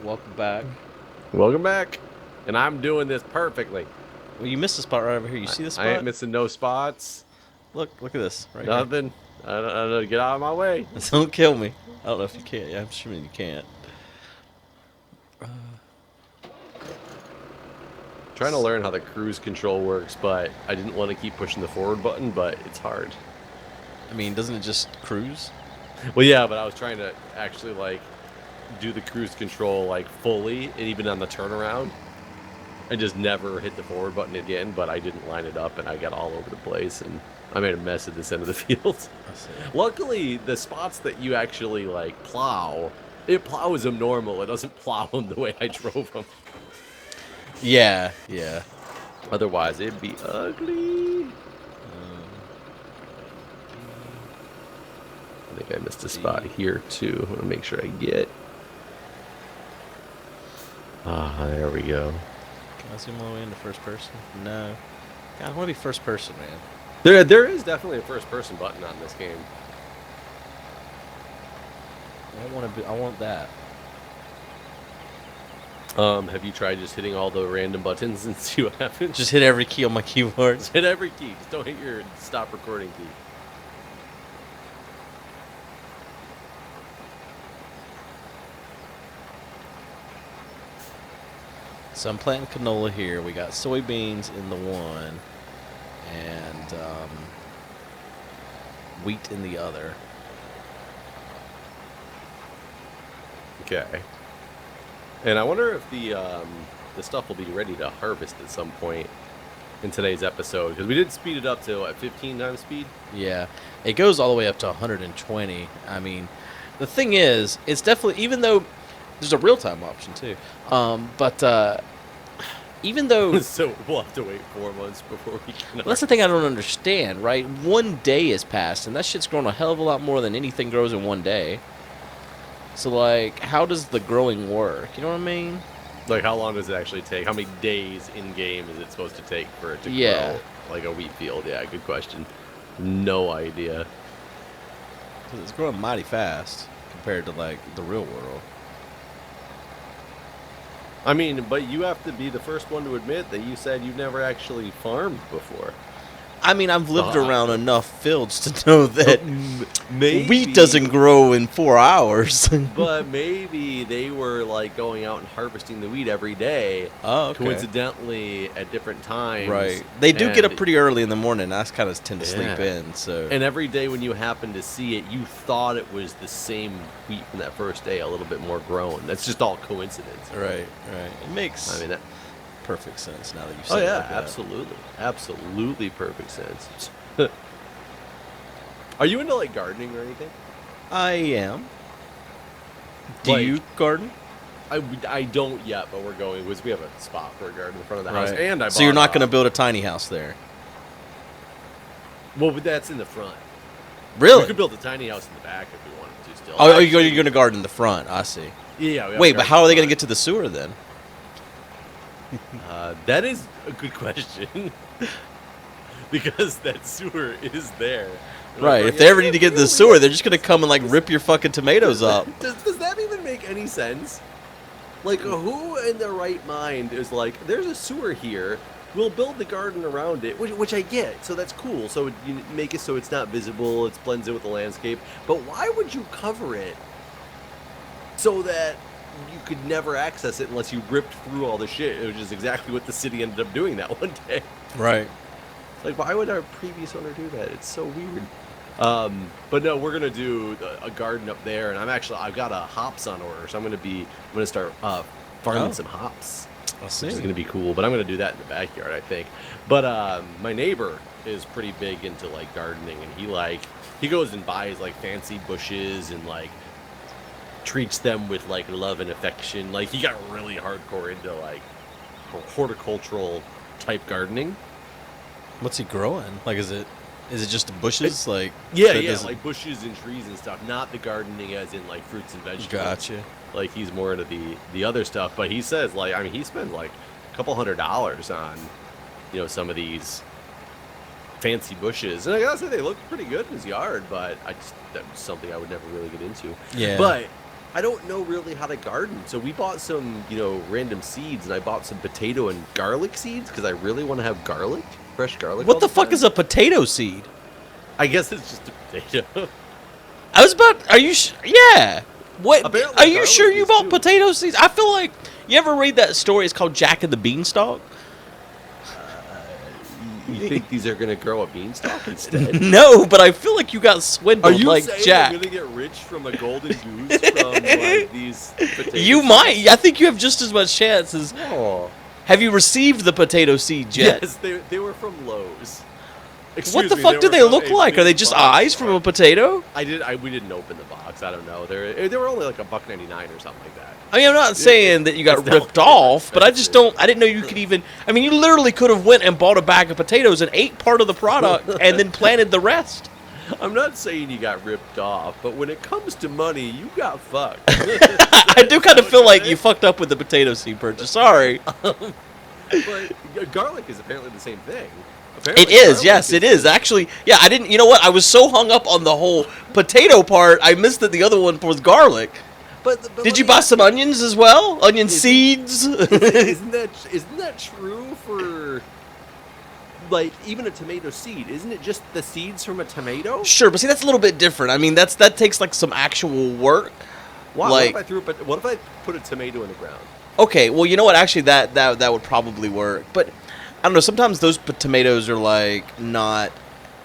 Welcome back. Welcome back. And I'm doing this perfectly. Well, you missed a spot right over here. You see this I ain't spot? missing no spots. Look at this right here. Nothing. I don't get out of my way. Don't kill me. I don't know if you can. Yeah, I'm assuming you can't. Trying to learn how the cruise control works, but I didn't want to keep pushing the forward button, but it's hard. I mean, doesn't it just cruise? Well, yeah, but I was trying to actually like do the cruise control like fully, and even on the turnaround. I just never hit the forward button again, but I didn't line it up, and I got all over the place, and I made a mess at this end of the field. Luckily, the spots that you actually like plow, it plows them normal. It doesn't plow them the way I drove them. Yeah, yeah. Otherwise, it'd be ugly. I think I missed a spot here too. I want to make sure I get. There we go. Can I zoom all the way into first person? No. God, I want to be first person, man. There is definitely a first person button on this game. I want that. Have you tried just hitting all the random buttons and see what happens? Just hit every key on my keyboard. Just hit every key. Just don't hit your stop recording key. So I'm planting canola here. We got soybeans in the one, and wheat in the other. Okay. And I wonder if the stuff will be ready to harvest at some point in today's episode, because we did speed it up to what, 15 times speed. Yeah, it goes all the way up to 120. I mean, the thing is, it's definitely, even though there's a real time option too, but even though So we'll have to wait 4 months before we can. well, that's the thing I don't understand, right? 1 day has passed, and that shit's grown a hell of a lot more than anything grows in 1 day. So, like, how does the growing work? You know what I mean? Like, how long does it actually take? How many days in game is it supposed to take for it to Yeah. grow like a wheat field? Yeah, good question. No idea. 'Cause it's growing mighty fast compared to, like, the real world. I mean, but you have to be the first one to admit that you said you've never actually farmed before. I mean, I've lived around enough fields to know that Maybe, wheat doesn't grow in 4 hours. But maybe they were like going out and harvesting the wheat every day. Oh, okay. Coincidentally, at different times. Right. They do get up and- pretty early in the morning. I kind of tend to sleep Yeah. in, so. And every day when you happened to see it, you thought it was the same wheat from that first day, a little bit more grown. That's just all coincidence. Right. It makes I mean, that. perfect sense now that you've Oh said it yeah, like that. absolutely perfect sense. Are you into like gardening or anything? I am. Do Like- you garden? I don't yet, but we're going because we have a spot for a garden in front of the house, and So you're not going to build a tiny house there? Well, but that's in the front. Really? We could build a tiny house in the back if we wanted to. Still. Oh, you're going to garden in the front. I see. Yeah. we have Wait, a but how are they going garden to get to the sewer then? in the front. That is a good question. Because that sewer is there. And Right. I'm If like, they ever yeah, need to get to the really? sewer, they're just going to come and like rip your fucking tomatoes up. Does that even make any sense? Like, who in their right mind is like, there's a sewer here, we'll build the garden around it, which I get, so that's cool. So you make it so it's not visible, it blends in with the landscape. But why would you cover it so that you could never access it unless you ripped through all the shit, which is exactly what the city ended up doing that one day. Right. Like, why would our previous owner do that? It's so weird. But no, we're gonna do a garden up there, and I've got a hops on order, so I'm gonna start farming some hops, I which is see. gonna be cool. But I'm gonna do that in the backyard, I think. But my neighbor is pretty big into like gardening, and he goes and buys like fancy bushes and like treats them with like love and affection. Like he got really hardcore into like horticultural type gardening. What's he growing? Like, is it just bushes? Like, Yeah, that yeah, doesn't- like bushes and trees and stuff. Not the gardening as in like fruits and vegetables. Gotcha. Like he's more into the other stuff. But he says like, I mean, he spends like a couple $100 on, some of these fancy bushes. And I gotta say they look pretty good in his yard. But that's something I would never really get into. Yeah. But I don't know really how to garden. So we bought some, random seeds, and I bought some potato and garlic seeds because I really want to have garlic, fresh garlic. What the fuck is a potato seed? I guess it's just a potato. I was about. Are you? Yeah. What? Apparently Are you garlic sure you is bought too. potato seeds? I feel like you ever read that story? It's called Jack and the Beanstalk. You think these are gonna grow a beanstalk instead? No, but I feel like you got swindled Are you like saying Jack. I'm gonna get rich from a golden goose from like these potatoes? You might. I think you have just as much chance as. Oh. Have you received the potato seeds yet? Yes, they were from Lowe's. What the fuck do they look like? Are they just eyes from a potato? We didn't open the box. I don't know. They were only like $1.99 or something like that. I mean, I'm not saying that you got It's ripped not off, but I just expensive. don't. I didn't know you could even. I mean, you literally could have went and bought a bag of potatoes and ate part of the product and then planted the rest. I'm not saying you got ripped off, but when it comes to money, you got fucked. I do kind of feel like you fucked up with the potato seed purchase. Sorry. But garlic is apparently the same thing. It Apparently is, garlic yes, it is. Actually, yeah, I didn't, you know what? I was so hung up on the whole potato part, I missed that the other one was garlic. But Did you buy some onions as well? Onion seeds? Isn't that true for, like, even a tomato seed? Isn't it just the seeds from a tomato? Sure, but see, that's a little bit different. I mean, that takes, like, some actual work. Wow, Like, what if I put a tomato in the ground? okay, well, you know what? Actually, that would probably work. But, I don't know, sometimes those tomatoes are, like, not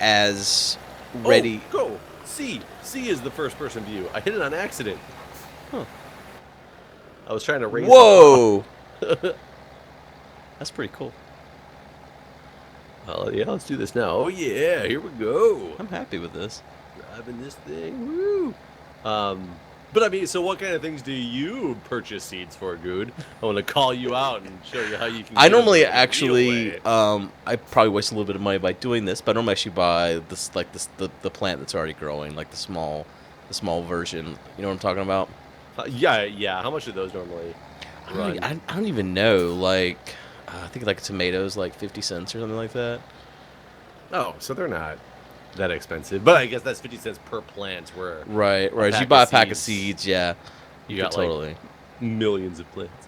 as ready. Oh, go. C is the first person view. I hit it on accident. Huh. I was trying to raise Whoa! That's pretty cool. Oh, yeah, let's do this now. Oh, yeah, here we go. I'm happy with this. Driving this thing. Woo! But I mean, so what kind of things do you purchase seeds for, Guude? I want to call you out and show you how you can. I get them normally the real actually, way. I probably waste a little bit of money by doing this, but I normally actually buy the plant that's already growing, like the small version. You know what I'm talking about? Yeah. How much do those normally run? I don't even know. Like, I think like tomatoes, like 50 cents or something like that. Oh, so they're not that expensive. But I guess that's 50 cents per plant. Where Right. pack You buy of a pack of seeds, seeds, yeah. you could got totally. like millions of plants.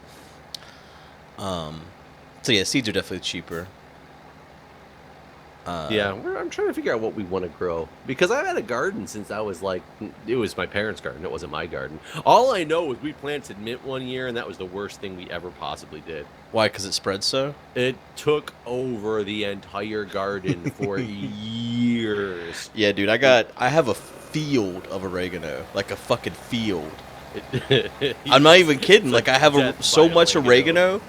So yeah, seeds are definitely cheaper. Yeah, I'm trying to figure out what we want to grow because I've had a garden since I was like, it was my parents' garden. It wasn't my garden. All I know is we planted mint one year, and that was the worst thing we ever possibly did. Why? Because it spreads so. It took over the entire garden for years. Yeah, dude, I have a field of oregano, like a fucking field. I'm not even kidding. Like I have so much oregano,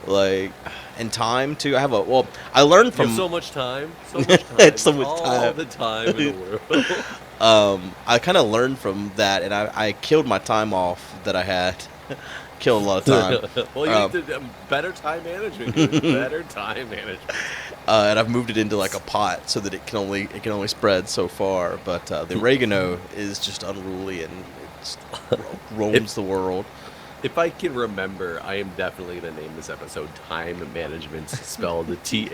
like, and time too. I learned You from have so much time. So much time. So much all time. the time in the world. I kind of learned from that, and I killed my time off that I had. Killed a lot of time. Well, you need to, better time management. Dude. Better time management. And I've moved it into like a pot so that it can only spread so far. But the oregano is just unruly and it roams the world. If I can remember, I am definitely going to name this episode Time Management, spelled THYME.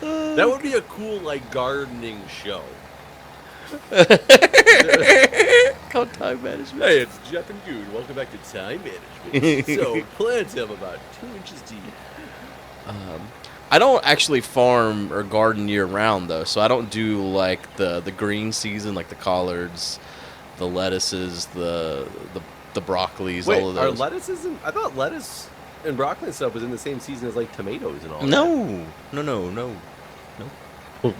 That would be a cool, like, gardening show. Called time management. Hey, it's Jeff and Guude. Welcome back to Time Management. So, plants have about 2 inches deep. I don't actually farm or garden year round though, so I don't do like the green season, like the collards, the lettuces, the broccolis, Wait, all of are those. lettuces in... I thought lettuce and broccoli and stuff was in the same season as, like, tomatoes and all that. No.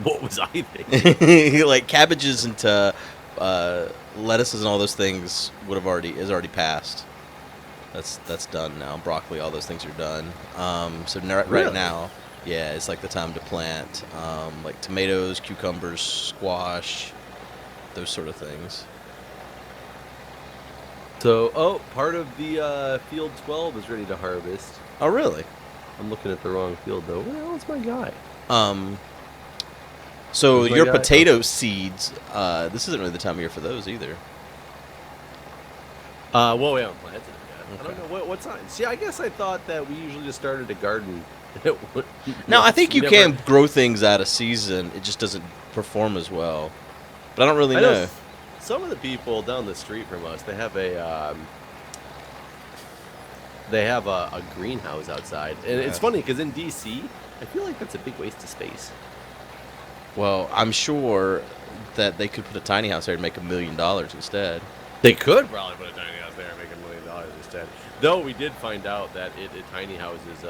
What was I thinking? Like cabbages into lettuces and all those things is already passed. That's done now. Broccoli, all those things are done. So right Really? now, yeah, it's like the time to plant like tomatoes, cucumbers, squash, those sort of things. So, part of the field 12 is ready to harvest. Oh, really? I'm looking at the wrong field, though. Well, it's my guy. So Who's my your guy? potato seeds, this isn't really the time of year for those either. Well, we haven't planted it yet. Okay. I don't know what sign. See, I guess I thought that we usually just started a garden. Now, I think you Never- can grow things out of season. It just doesn't perform as well. But I don't really I know. some of the people down the street from us, they have a greenhouse outside, and it's funny because in DC, I feel like that's a big waste of space. Well, I'm sure that they could put a tiny house there and make $1 million instead. They could probably put a tiny house there and make $1 million instead. Though we did find out that tiny houses, you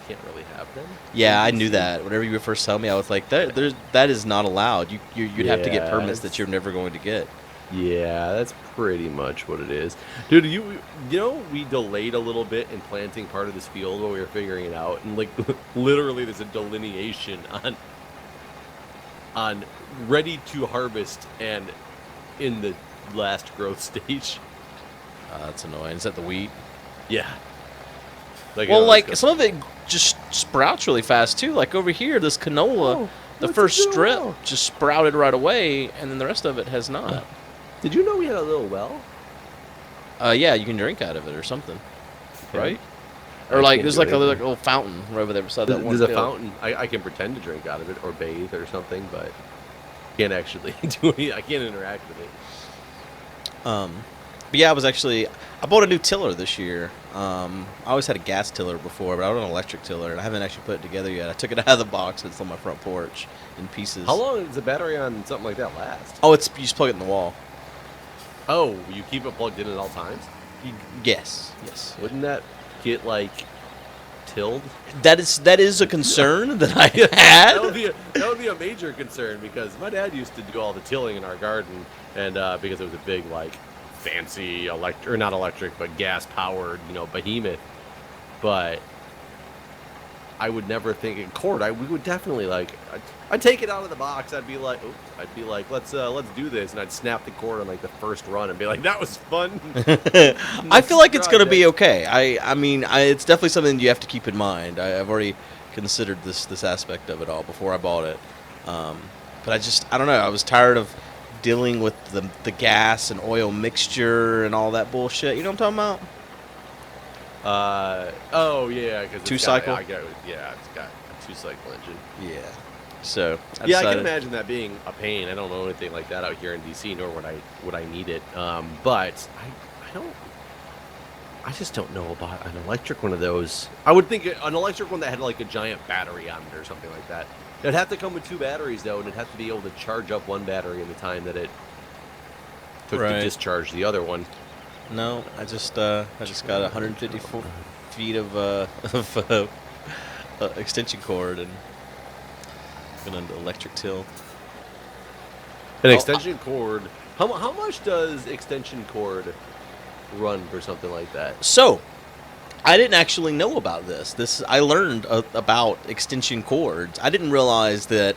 can't really have them. Yeah, I knew that. Whenever you were first telling me, I was like, that is not allowed. You'd have to get permits that you're never going to get. Yeah, that's pretty much what it is. Dude, you know, we delayed a little bit in planting part of this field while we were figuring it out. And, like, literally there's a delineation on ready to harvest and in the last growth stage. That's annoying. Is that the wheat? Yeah. Some of it just sprouts really fast, too. Like, over here, this canola, the first strip just sprouted right away, and then the rest of it has not. Did you know we had a little well? Yeah, you can drink out of it or something, right? Or like there's like a little fountain right over there beside that one. There's a fountain. I can pretend to drink out of it or bathe or something, but can't actually do anything. I can't interact with it. But yeah, I bought a new tiller this year. I always had a gas tiller before, but I bought an electric tiller, and I haven't actually put it together yet. I took it out of the box, and it's on my front porch in pieces. How long does a battery on something like that last? Oh, you just plug it in the wall. Oh, you keep it plugged in at all times? Yes. Wouldn't that get, like, tilled? That is a concern that I had. that would be a major concern, because my dad used to do all the tilling in our garden, and because it was a big, like, fancy not electric, but gas-powered, behemoth. But I would never think in cord. We would definitely, like, I'd take it out of the box. I'd be like, let's do this, and I'd snap the cord on like the first run and be like, that was fun. I feel like it's gonna be okay. I mean, it's definitely something you have to keep in mind. I've already considered this aspect of it all before I bought it, but I don't know. I was tired of dealing with the gas and oil mixture and all that bullshit. You know what I'm talking about? Oh yeah, because two-cycle. It's got a 2-cycle engine. Yeah. So I can imagine that being a pain. I don't know anything like that out here in DC, nor would I need it. But I just don't know about an electric one of those. I would think an electric one that had like a giant battery on it or something like that. It'd have to come with 2 batteries though, and it'd have to be able to charge up one battery in the time that it took to discharge the other one. No, I just got 154 feet of extension cord and going to electric till. An extension cord. How much does extension cord run for something like that? So, I didn't actually know about this. I learned about extension cords. I didn't realize that.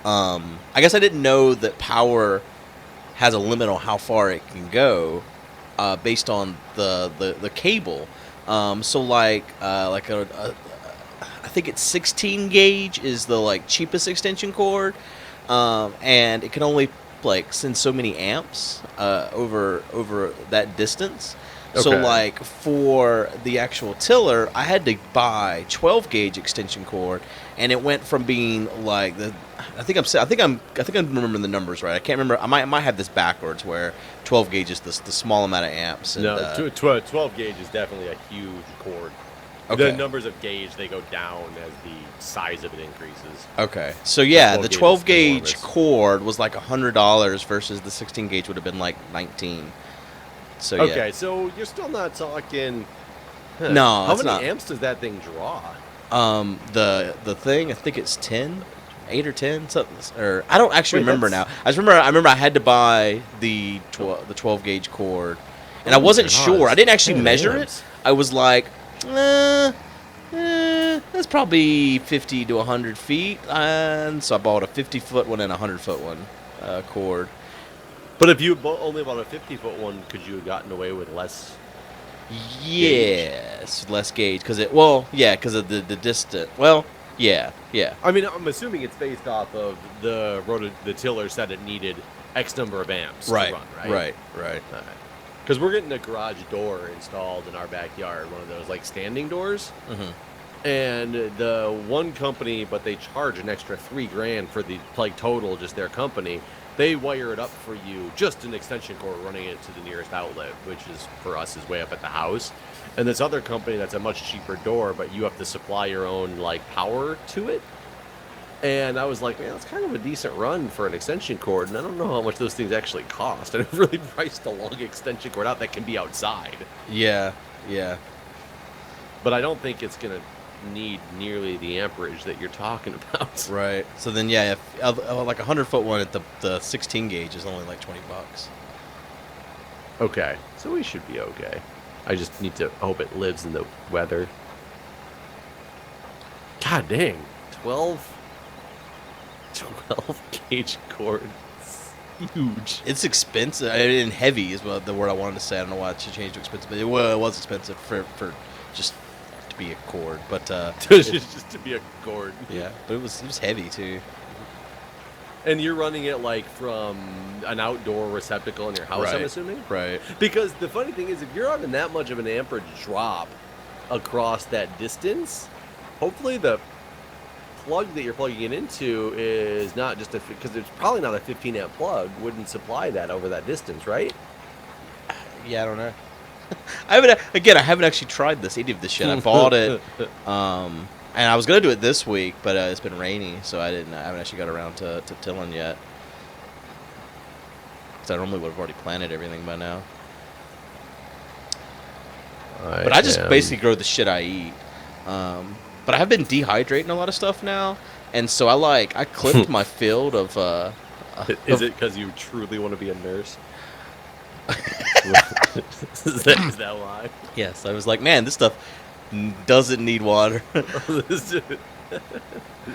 I guess I didn't know that power has a limit on how far it can go, based on the cable. So like I think it's 16 gauge is the like cheapest extension cord, and it can only like send so many amps over that distance. Okay. So like for the actual tiller, I had to buy 12 gauge extension cord, and it went from being like I think I'm remembering the numbers right. I can't remember. I might have this backwards where 12 gauge is the small amount of amps. And, no, 12 gauge is definitely a huge cord. Okay. The numbers of gauge, they go down as the size of it increases. Okay. So yeah, the 12 gauge cord was like $100 versus the 16 gauge would have been like $19. So yeah. Okay, so you're still not talking. No, how many amps does that thing draw? The thing, I think it's 10, 8 or 10, something. Or I don't actually remember now. I remember I had to buy the 12 gauge cord, and I wasn't sure. I didn't actually measure it. I was like, that's probably 50 to 100 feet, and so I bought a 50-foot one and a 100-foot one cord. But if you only bought a 50-foot one, could you have gotten away with less? Yes, gauge? Less gauge because of the distance. Well, yeah. I mean, I'm assuming it's based off of the tiller said it needed X number of amps to run, right? Right. Because we're getting a garage door installed in our backyard, one of those like standing doors. Mm-hmm. And the one company, but they charge an extra $3,000 for the like total, just their company. they wire it up for you, just an extension cord running it to the nearest outlet, which is, for us, is way up at the house. And this other company that's a much cheaper door, but you have to supply your own, like, power to it. And I was like, man, that's kind of a decent run for an extension cord, and I don't know how much those things actually cost. And I've really priced a long extension cord out that can be outside. Yeah, yeah. But I don't think it's going to need nearly the amperage that you're talking about. Right. So then, yeah, if, like a 100-foot one at the 16 gauge is only like $20. Okay, so we should be okay. I just need to hope it lives in the weather. God dang, 12 gauge cord. It's huge. It's expensive and heavy is what the word I wanted to say. I don't know why it should change to expensive, but it was expensive for just to be a cord. But just to be a cord. Yeah, but it was heavy too. And you're running it like from an outdoor receptacle in your house, Right. I'm assuming? Right. Because the funny thing is, if you're on that much of an amperage drop across that distance, hopefully the plug that you're plugging it into is not just because it's probably not a 15 amp plug, wouldn't supply that over that distance, right? Yeah, I don't know. I haven't actually tried any of this shit. I bought it, and I was gonna do it this week, but it's been rainy, so I haven't actually got around to tilling yet. Because I normally would have already planted everything by now. But I just basically grow the shit I eat. But I have been dehydrating a lot of stuff now, and so I clipped my field of. Is it because you truly want to be a nurse? is that why? Yes, I was like, man, this stuff doesn't need water. This is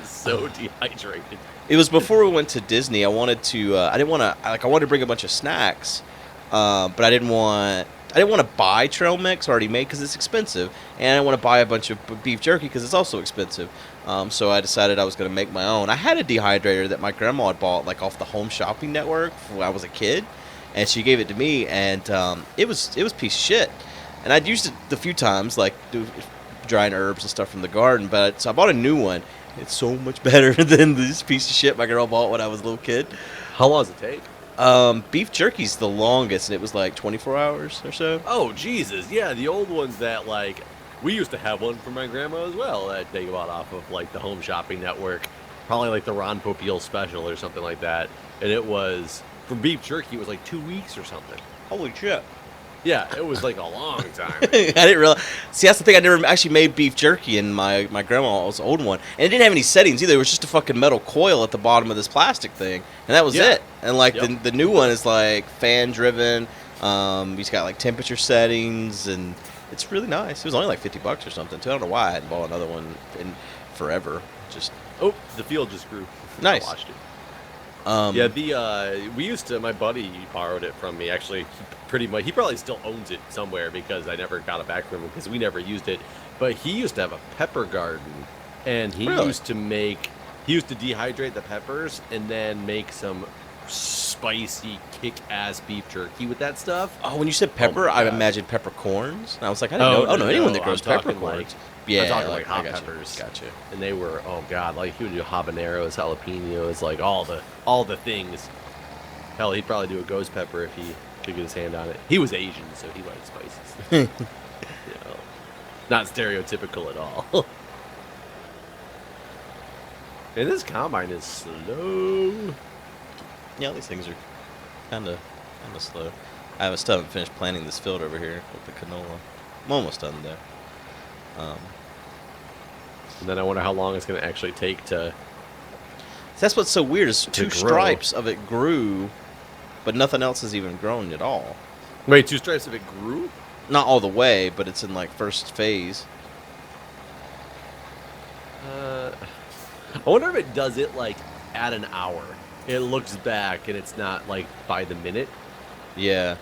so dehydrated. It was before we went to Disney. I wanted to. I wanted to bring a bunch of snacks, but I didn't want to buy trail mix already made because it's expensive, and I didn't want to buy a bunch of beef jerky because it's also expensive. So I decided I was going to make my own. I had a dehydrator that my grandma had bought like off the Home Shopping Network when I was a kid, and she gave it to me, and it was a piece of shit. And I'd used it a few times, like drying herbs and stuff from the garden. But so I bought a new one. It's so much better than this piece of shit my girl bought when I was a little kid. How long does it take? Beef jerky's the longest, and it was like 24 hours or so. Oh, Jesus. Yeah, the old ones that, like, we used to have one for my grandma as well that they bought off of, like, the Home Shopping Network. Probably like the Ron Popeil special or something like that. And it was, for beef jerky, it was like 2 weeks or something. Holy shit. Yeah, it was like a long time. I didn't realize. See, that's the thing. I never actually made beef jerky in my grandma's old one, and it didn't have any settings either. It was just a fucking metal coil at the bottom of this plastic thing, and that was it. And like the new one is like fan driven. He's got like temperature settings, and it's really nice. It was only like $50 or something too. I don't know why I hadn't bought another one in forever. Just the field just grew. Nice. I watched it. We used to. My buddy borrowed it from me. Actually, pretty much. He probably still owns it somewhere because I never got it back from him because we never used it. But he used to have a pepper garden, and he used to dehydrate the peppers and then make some spicy, kick-ass beef jerky with that stuff. Oh, when you said pepper, I imagined peppercorns. And I was like, I don't know anyone that grows peppercorns. I'm talking like hot peppers. Gotcha. And they were, oh god, like he would do habaneros, jalapenos, like all the things. Hell, he'd probably do a ghost pepper if he could get his hand on it. He was Asian, so he liked spices. Not stereotypical at all. And this combine is slow. Yeah, these things are kind of slow. I still haven't finished planting this field over here with the canola. I'm almost done though. And then I wonder how long it's going to actually take to. That's what's so weird is two grow. stripes of it grew, but nothing else has even grown at all. Wait, 2 stripes of it grew? Not all the way, but it's in like first phase. I wonder if it does it like at an hour. It looks back and it's not like by the minute. Yeah.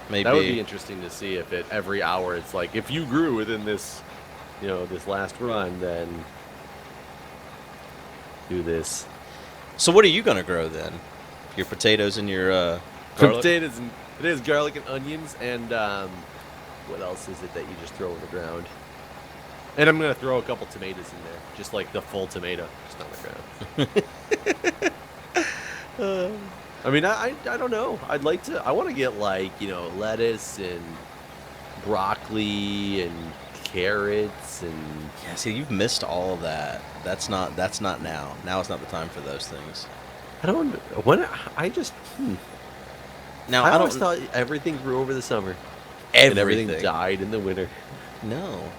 Maybe. That would be interesting to see if it every hour it's like if you grew within this, this last run, then do this. So what are you gonna grow then? Your potatoes and your garlic? Potatoes and garlic and onions and what else is it that you just throw in the ground? And I'm gonna throw a couple tomatoes in there, just like the full tomato, just on the ground. I mean, I don't know. I'd like to. I want to get like lettuce and broccoli and carrots and. Yeah, see, you've missed all of that. That's not now. Now is not the time for those things. I don't. When I just. Now I I always don't. thought everything grew over the summer and Everything. everything died in the winter. No.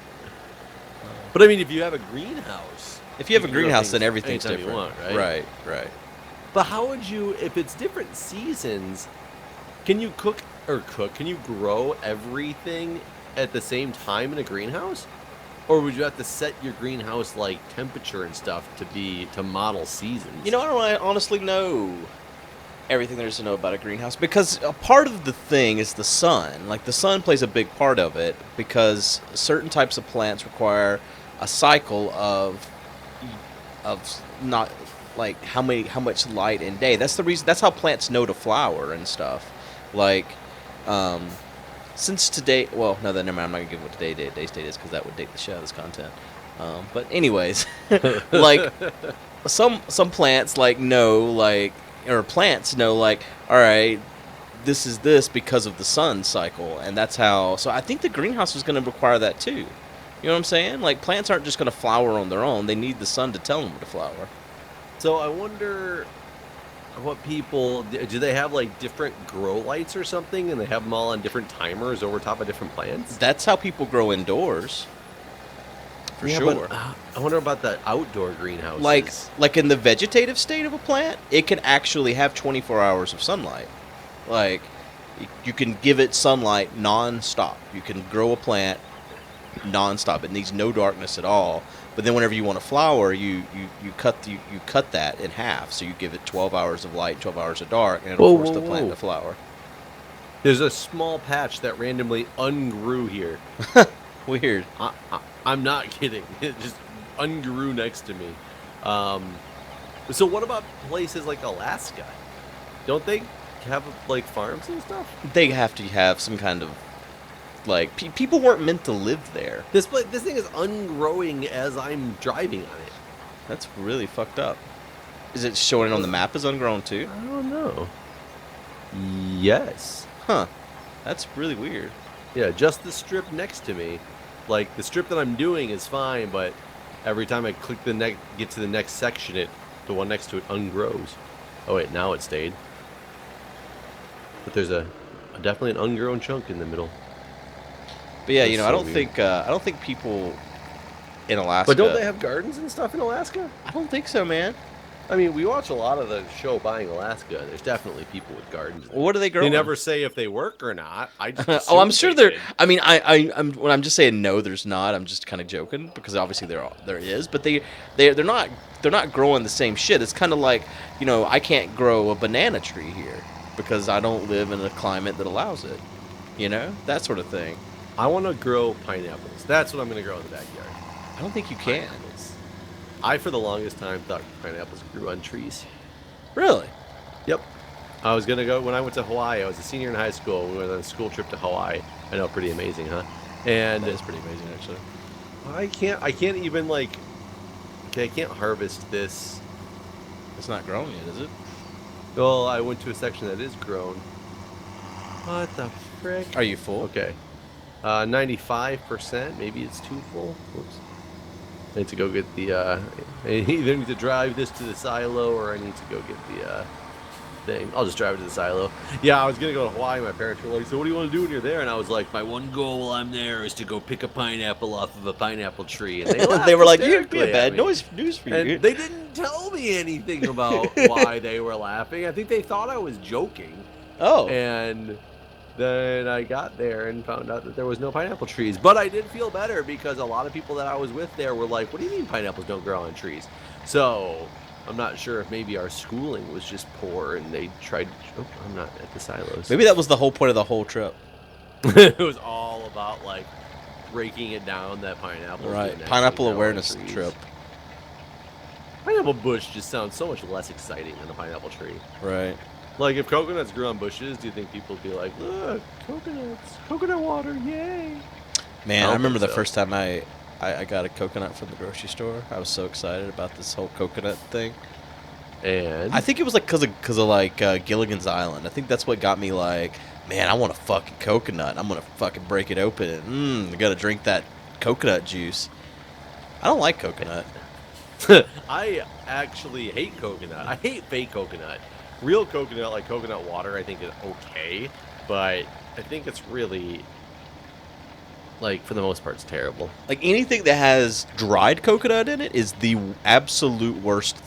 But I mean, if you have a greenhouse, If you have a can grow greenhouse, things then everything's anytime you different. want, right? Right. But how would you, if it's different seasons, can you can you grow everything at the same time in a greenhouse? Or would you have to set your greenhouse like temperature and stuff to model seasons? You know, I don't honestly know everything there is to know about a greenhouse, because a part of the thing is the sun. Like, the sun plays a big part of it, because certain types of plants require a cycle of not like how much light in day. That's the reason. That's how plants know to flower and stuff. Like, since today, well, no, never mind. I'm not gonna give what today's date is, because that would date the show, this content. But anyways, like some plants or plants know, like, all right, this is this because of the sun cycle, and that's how. So I think the greenhouse is going to require that too. You know what I'm saying? Like, plants aren't just going to flower on their own. They need the sun to tell them to flower. So I wonder what people do. They have like different grow lights or something, and they have them all on different timers over top of different plants. That's how people grow indoors. For Yeah, sure. But, I wonder about the outdoor greenhouses. Like in the vegetative state of a plant, it can actually have 24 hours of sunlight. Like, you can give it sunlight non-stop. You can grow a plant non-stop. It needs no darkness at all. But then whenever you want to flower, you cut that in half. So you give it 12 hours of light, 12 hours of dark, and it'll force the plant to flower. There's a small patch that randomly ungrew here. Weird. I'm not kidding. It just ungrew next to me. So what about places like Alaska? Don't they have like farms and stuff? They have to have some kind of, like, people weren't meant to live there. This thing is ungrowing as I'm driving on it. That's really fucked up. Is it showing on the map as ungrown too? I don't know. Yes. Huh. That's really weird. Yeah, just the strip next to me. Like, the strip that I'm doing is fine, but every time I click get to the next section, the one next to it ungrows. Oh wait, now it stayed. But there's definitely an ungrown chunk in the middle. But yeah, That's I so don't think people in Alaska. But don't they have gardens and stuff in Alaska? I don't think so, man. I mean, we watch a lot of the show Buying Alaska. There's definitely people with gardens. What do they grow? They never say if they work or not. I just oh, I'm sure there. I mean, I'm just saying no, there's not. I'm just kind of joking, because obviously there is, but they're not growing the same shit. It's kind of like, I can't grow a banana tree here because I don't live in a climate that allows it. That sort of thing. I want to grow pineapples. That's what I'm going to grow in the backyard. I don't think you can. Pineapples. I, for the longest time, thought pineapples grew on trees. Really? Yep. I was going to go, when I went to Hawaii, I was a senior in high school. We went on a school trip to Hawaii. I know, pretty amazing, huh? And That is pretty amazing, actually. I can't even, like, okay, I can't harvest this. It's not grown yet, is it? Well, I went to a section that is grown. What the frick? Are you full? Okay. 95%. Maybe it's too full. Whoops. I need to go get the, I either need to drive this to the silo, or I need to go get the, thing. I'll just drive it to the silo. Yeah, I was going to go to Hawaii. My parents were like, so what do you want to do when you're there? And I was like, my one goal while I'm there is to go pick a pineapple off of a pineapple tree. And they were like, you'd be a hysterically bad at me. news for you. And they didn't tell me anything about why they were laughing. I think they thought I was joking. Oh. And then I got there and found out that there was no pineapple trees. But I did feel better, because a lot of people that I was with there were like, what do you mean pineapples don't grow on trees? So I'm not sure if maybe our schooling was just poor and they tried. Oh, I'm not at the silos. Maybe that was the whole point of the whole trip. It was all about, like, breaking it down that pineapple. Right. Pineapple awareness trip. Pineapple bush just sounds so much less exciting than a pineapple tree. Right. Like, if coconuts grew on bushes, do you think people would be like, look, coconuts, coconut water, yay? Man, I remember the first time I got a coconut from the grocery store. I was so excited about this whole coconut thing. And I think it was like because of like Gilligan's Island. I think that's what got me like, man, I want a fucking coconut. I'm gonna fucking break it open and I gotta drink that coconut juice. I don't like coconut. I actually hate coconut. I hate fake coconut. Real coconut, like coconut water, I think is okay, but I think it's really, like, for the most part, it's terrible. Like anything that has dried coconut in it is the absolute worst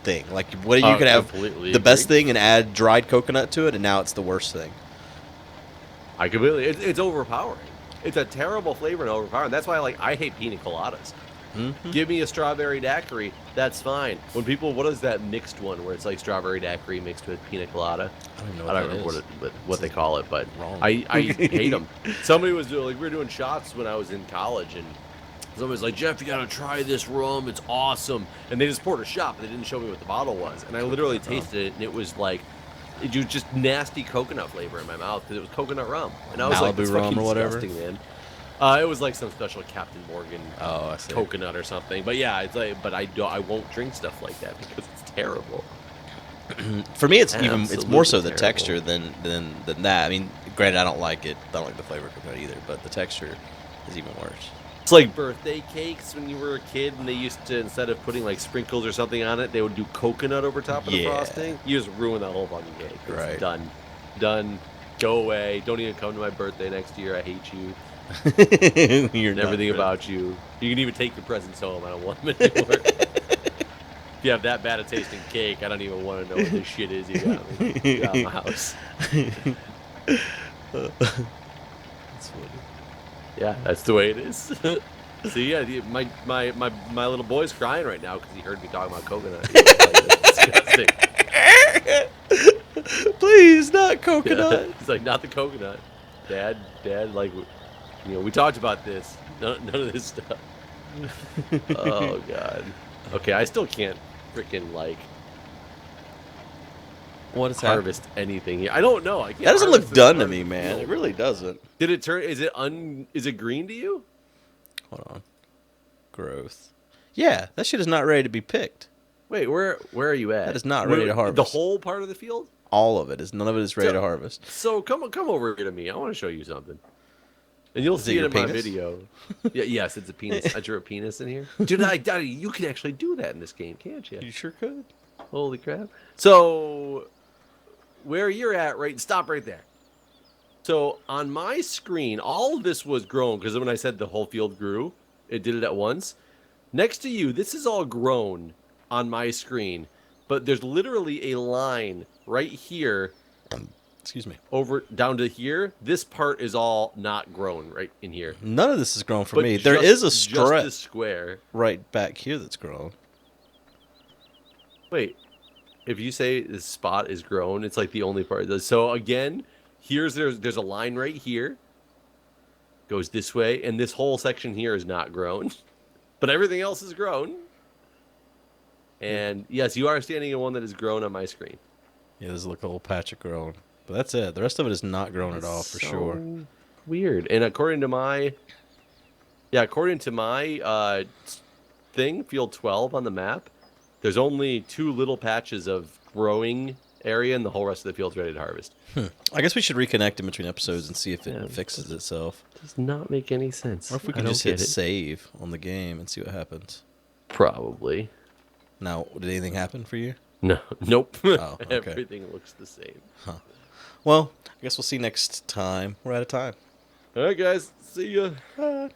thing. Like what you could have the best thing and add dried coconut to it, and now it's the worst thing. I completely. It's overpowering. It's a terrible flavor and overpowering. That's why I hate pina coladas. Mm-hmm. Give me a strawberry daiquiri. That's fine. When people, what is that mixed one where it's like strawberry daiquiri mixed with pina colada? I don't know. I don't remember what they call it, but wrong. I hate them. Somebody was doing, like, we were doing shots when I was in college, and somebody was like, Jeff, you gotta try this rum. It's awesome. And they just poured a shot, but they didn't show me what the bottle was. And I literally tasted it, and it was like, it was just nasty coconut flavor in my mouth because it was coconut rum. And I was like, Malibu rum or whatever. Man. It was like some special Captain Morgan coconut or something. But yeah, it's like, but I won't drink stuff like that because it's terrible. For me, it's more so the terrible. texture than that. I mean, granted, I don't like it. I don't like the flavor of coconut either, but the texture is even worse. It's like birthday cakes when you were a kid, and they used to, instead of putting like sprinkles or something on it, they would do coconut over top of the frosting. You just ruin that whole fucking cake. It's right. Done. Go away. Don't even come to my birthday next year. I hate you. You're and everything about you. You can even take your presents home. I don't want them anymore. If you have that bad a tasting cake, I don't even want to know what this shit is you got me. Get out of my house. That's funny. Yeah, that's the way it is. See, yeah, my little boy's crying right now because he heard me talking about coconut. Disgusting. Please, not coconut. Yeah. It's like, not the coconut. Dad, like, we talked about this. None of this stuff. Oh, God. Okay, I still can't freaking, like, what is harvest anything here. I don't know. I can't. That doesn't look done to me, man. It really doesn't. Did it turn? Is it green to you? Hold on. Growth. Yeah, that shit is not ready to be picked. Wait, where are you at? That is not ready to harvest. The whole part of the field? All of it is. None of it is ready to harvest. So come over here to me. I want to show you something. And you'll see it in my video. Yeah, yes, it's a penis. I drew a penis in here. Dude, you can actually do that in this game, can't you? You sure could. Holy crap. So, where you're at, stop right there. So, on my screen, all of this was grown, because when I said the whole field grew, it did it at once. Next to you, this is all grown on my screen, but there's literally a line right here. Excuse me. Over down to here. This part is all not grown right in here. None of this is grown for me. There is a just the square right back here that's grown. Wait, if you say this spot is grown, it's like the only part. So again, there's a line right here. Goes this way, and this whole section here is not grown, but everything else is grown. And yes, you are standing in one that is grown on my screen. Yeah, there's a little patch of grown. But that's it. The rest of it is not grown at all, for sure. Weird. And according to my thing, field 12 on the map, there's only 2 little patches of growing area, and the whole rest of the field's ready to harvest. I guess we should reconnect in between episodes and see if it fixes itself. Does not make any sense. Or if we can just hit save on the game and see what happens. Probably. Now, did anything happen for you? No. Nope. Oh, okay. Everything looks the same. Huh. Well, I guess we'll see next time. We're out of time. All right, guys. See ya. Bye.